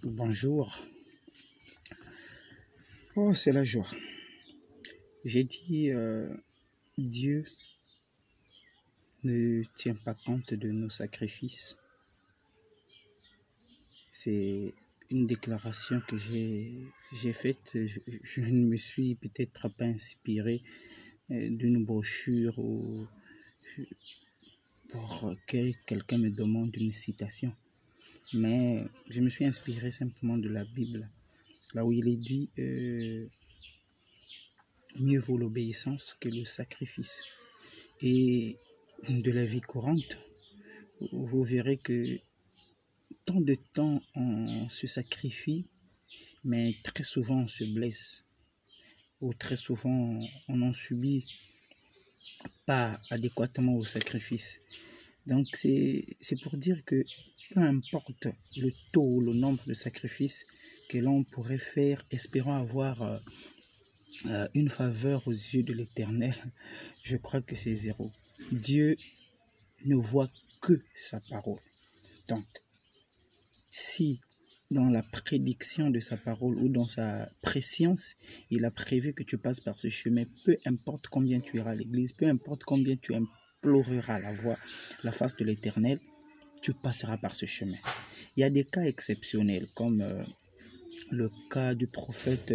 Bonjour. Oh, c'est la joie. J'ai dit, Dieu ne tient pas compte de nos sacrifices. C'est une déclaration que j'ai faite. Je ne me suis peut-être pas inspiré d'une brochure ou pour que quelqu'un me demande une citation. Mais je me suis inspiré simplement de la Bible, là où il est dit mieux vaut l'obéissance que le sacrifice. Et de la vie courante, vous verrez que tant de temps on se sacrifie, mais très souvent on se blesse, ou très souvent on n'en subit pas adéquatement au sacrifice. Donc c'est pour dire que peu importe le taux ou le nombre de sacrifices que l'on pourrait faire, espérant avoir une faveur aux yeux de l'Éternel, je crois que c'est zéro. Dieu ne voit que sa parole. Donc, si dans la prédiction de sa parole ou dans sa préscience, il a prévu que tu passes par ce chemin, peu importe combien tu iras à l'église, peu importe combien tu imploreras la face de l'Éternel, tu passeras par ce chemin. Il y a des cas exceptionnels, comme le cas du prophète,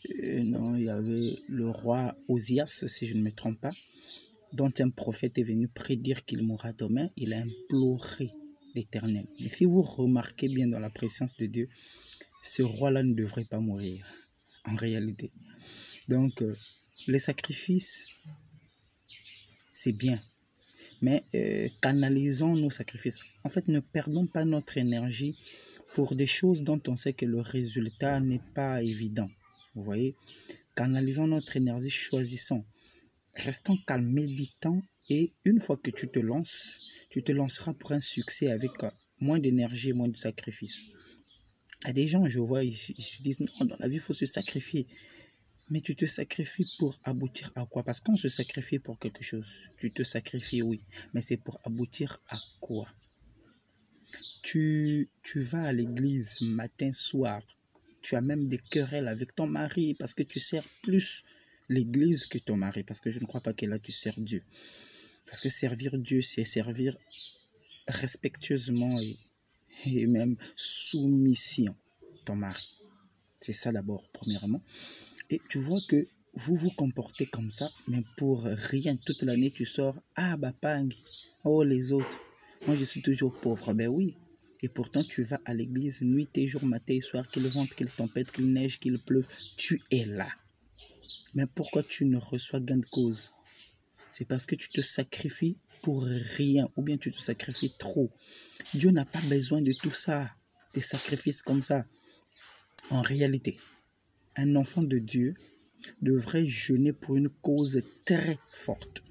il y avait le roi Osias, si je ne me trompe pas, dont un prophète est venu prédire qu'il mourra demain. Il a imploré l'Éternel. Mais si vous remarquez bien dans la présence de Dieu, ce roi-là ne devrait pas mourir, en réalité. Donc, les sacrifices, c'est bien. Mais canalisons nos sacrifices. En fait, ne perdons pas notre énergie pour des choses dont on sait que le résultat n'est pas évident. Vous voyez, canalisons notre énergie, choisissons. Restons calmes, méditants, et une fois que tu te lanceras pour un succès avec moins d'énergie et moins de sacrifice. Il y a des gens, je vois, ils se disent, non, dans la vie, il faut se sacrifier. Mais tu te sacrifies pour aboutir à quoi? Parce qu'on se sacrifie pour quelque chose. Tu te sacrifies, oui, mais c'est pour aboutir à quoi? Tu vas à l'église matin, soir. Tu as même des querelles avec ton mari parce que tu sers plus l'église que ton mari. Parce que je ne crois pas que là, tu sers Dieu. Parce que servir Dieu, c'est servir respectueusement et même soumission ton mari. C'est ça d'abord, premièrement. Et tu vois que vous vous comportez comme ça, mais pour rien, toute l'année, tu sors, ah, bapang, oh, les autres, moi, je suis toujours pauvre. Ben oui. Et pourtant, tu vas à l'église nuit et jour, matin et soir, qu'il vente, qu'il tempête, qu'il neige, qu'il pleuve, tu es là. Mais pourquoi tu ne reçois gain de cause? C'est parce que tu te sacrifies pour rien, ou bien tu te sacrifies trop. Dieu n'a pas besoin de tout ça, des sacrifices comme ça. En réalité, un enfant de Dieu devrait jeûner pour une cause très forte.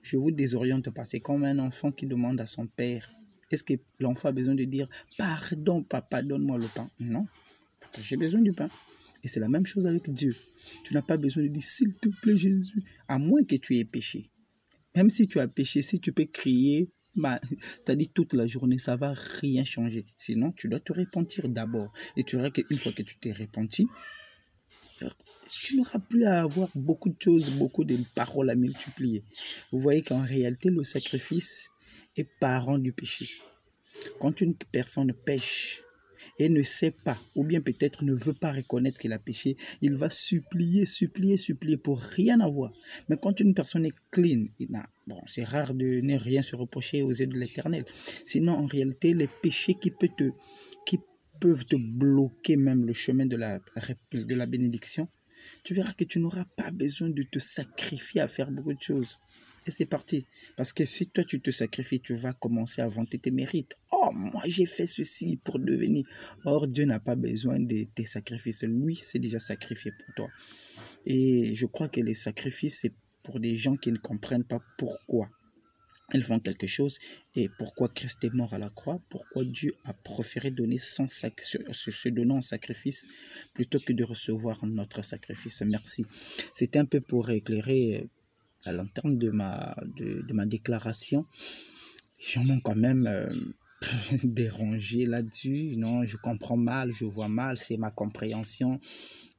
Je vous désoriente pas, c'est comme un enfant qui demande à son père. Est-ce que l'enfant a besoin de dire « Pardon, papa, donne-moi le pain » ? Non, j'ai besoin du pain. Et c'est la même chose avec Dieu. Tu n'as pas besoin de dire « S'il te plaît, Jésus », à moins que tu aies péché. Même si tu as péché, si tu peux crier, c'est-à-dire toute la journée, ça ne va rien changer. Sinon, tu dois te repentir d'abord. Et tu verras qu'une fois que tu t'es repenti, tu n'auras plus à avoir beaucoup de choses, beaucoup de paroles à multiplier. Vous voyez qu'en réalité, le sacrifice est parent du péché. Quand une personne pêche et ne sait pas, ou bien peut-être ne veut pas reconnaître qu'il a péché, il va supplier pour rien avoir. Mais quand une personne est clean, bon, c'est rare de ne rien se reprocher aux yeux de l'Éternel. Sinon, en réalité, les péchés qui peuvent te bloquer même le chemin de la bénédiction, tu verras que tu n'auras pas besoin de te sacrifier à faire beaucoup de choses. Et c'est parti. Parce que si toi tu te sacrifies, tu vas commencer à vanter tes mérites. Oh, moi j'ai fait ceci pour devenir. Or, Dieu n'a pas besoin de tes sacrifices. Lui, c'est déjà sacrifié pour toi. Et je crois que les sacrifices, c'est pour des gens qui ne comprennent pas pourquoi ils font quelque chose et pourquoi Christ est mort à la croix, pourquoi Dieu a préféré donner se donner en sacrifice plutôt que de recevoir notre sacrifice. Merci. C'était un peu pour éclairer à l'entente de ma déclaration. J'en ai quand même déranger là-dessus. Non, je comprends mal, je vois mal, c'est ma compréhension.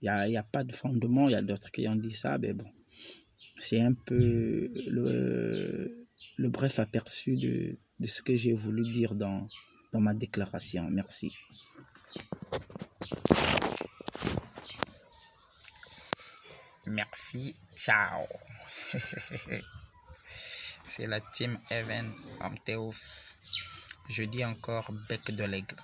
Il y a pas de fondement. Il y a d'autres qui ont dit ça, mais bon. C'est un peu le bref aperçu de ce que j'ai voulu dire dans ma déclaration. Merci. Merci. Ciao. C'est la team Even Amteouf. Je dis encore bec de l'aigle.